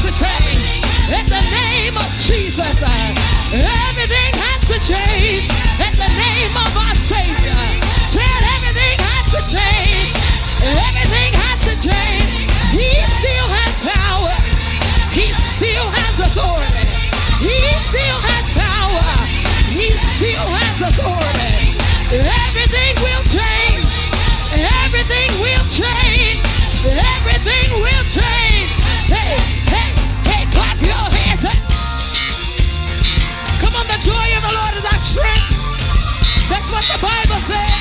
has to change. At the name of Jesus, everything has to change. At the name of our Savior, tell everything has to change. Everything has to change. He still has power. He still has authority. He still has power. He still has authority. Everything will change. Everything will change. Everything will change. Hey, hey, hey, clap your hands. Come on, the joy of the Lord is our strength. That's what the Bible says.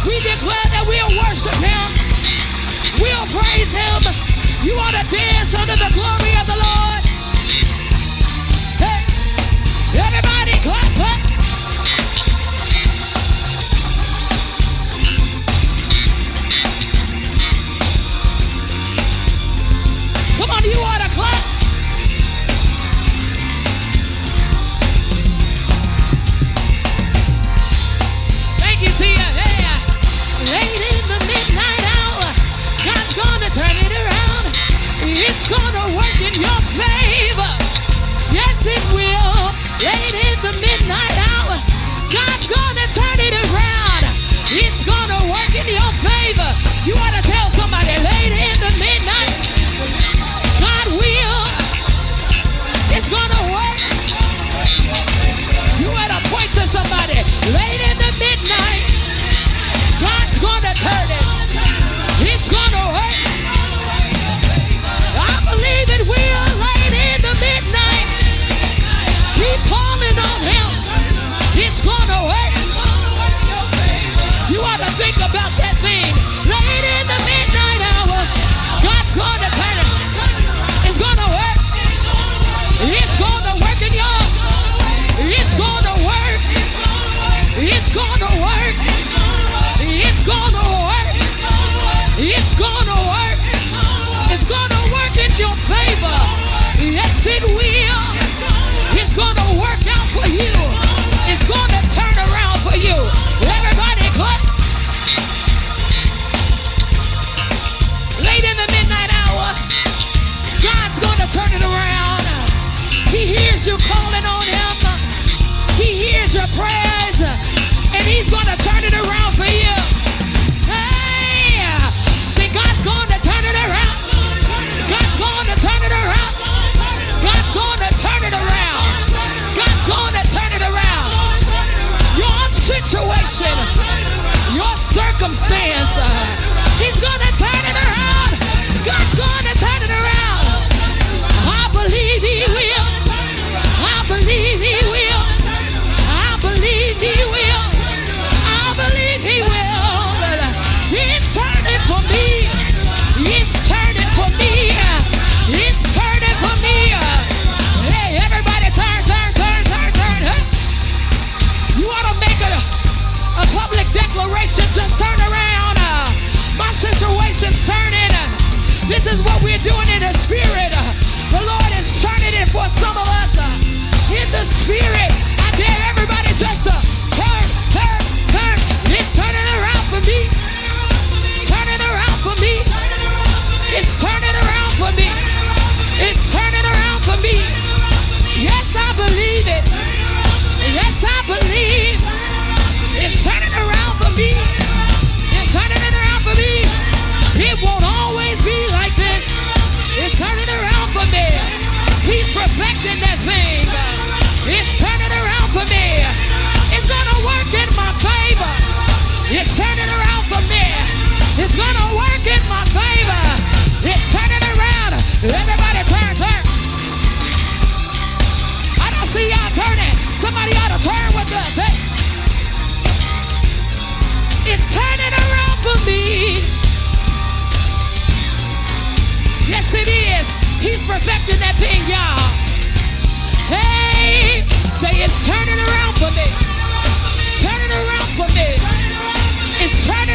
We declare that we'll worship Him. We'll praise Him. You ought to dance under the glory of the Lord. Hey, everybody clap, clap. Come on, you ought to clap. Thank you, Tia. Hey, late in the midnight hour, God's gonna turn it around. It's gonna work in your favor. Yes, it will. Late in the midnight hour, God's gonna turn it around. It's gonna work in your favor. You ought to tell somebody, late in the midnight, God will. It's gonna work. You ought to point to somebody, late in the midnight, God's gonna turn it. It's gonna work. I believe it will. Late in the midnight, keep calling on Him. It's gonna work. You ought to think about that thing. Late in the midnight hour, God's gonna turn it. It's gonna work. It's gonna work in your. It's gonna work. It's gonna work. It's gonna work. It's gonna work. It's gonna work in your favor. Yes, it will. It's gonna work out for you. It's gonna turn around for you. Everybody clap. Late in the midnight hour, God's gonna turn it around. He hears you calling on Him. He hears your prayers, and He's gonna turn it around for you. Hey, see, God's gonna turn it around. God's gonna turn it around. God's gonna turn it around. God's gonna turn it around. Your situation, your circumstance, He's gonna turn it around. God's gonna turn it around. I believe He will. I believe He will. I believe He will. I believe He will. It's turning for me. It's turning for me. It's turning for me. Hey, everybody turn, turn, turn, turn, turn. Hey. You ought to make a public declaration. Just turn around. My situation's turning. This is what we're doing in the spirit. The Lord is turning it for some of us. In the spirit, I dare everybody just to turn, turn, turn. It's turning around for me. Turning around for me. It's turning around for me. It's turning around for me. Yes, I believe it. Yes, I believe. It's turning around for me. It's turning it around for me. It won't always be like this. It's turning around for me. He's perfecting that thing. It's turning around for me. It's gonna work in my favor. It's turning around for me. It's gonna work in my favor. It's turning around. Everybody turn, turn. I don't see y'all turning. Somebody ought to turn with us. Hey. It's turning around for me. Yes, it is. He's perfecting that thing, y'all. Hey, say it's turning around for me. Turning around for me. It's turning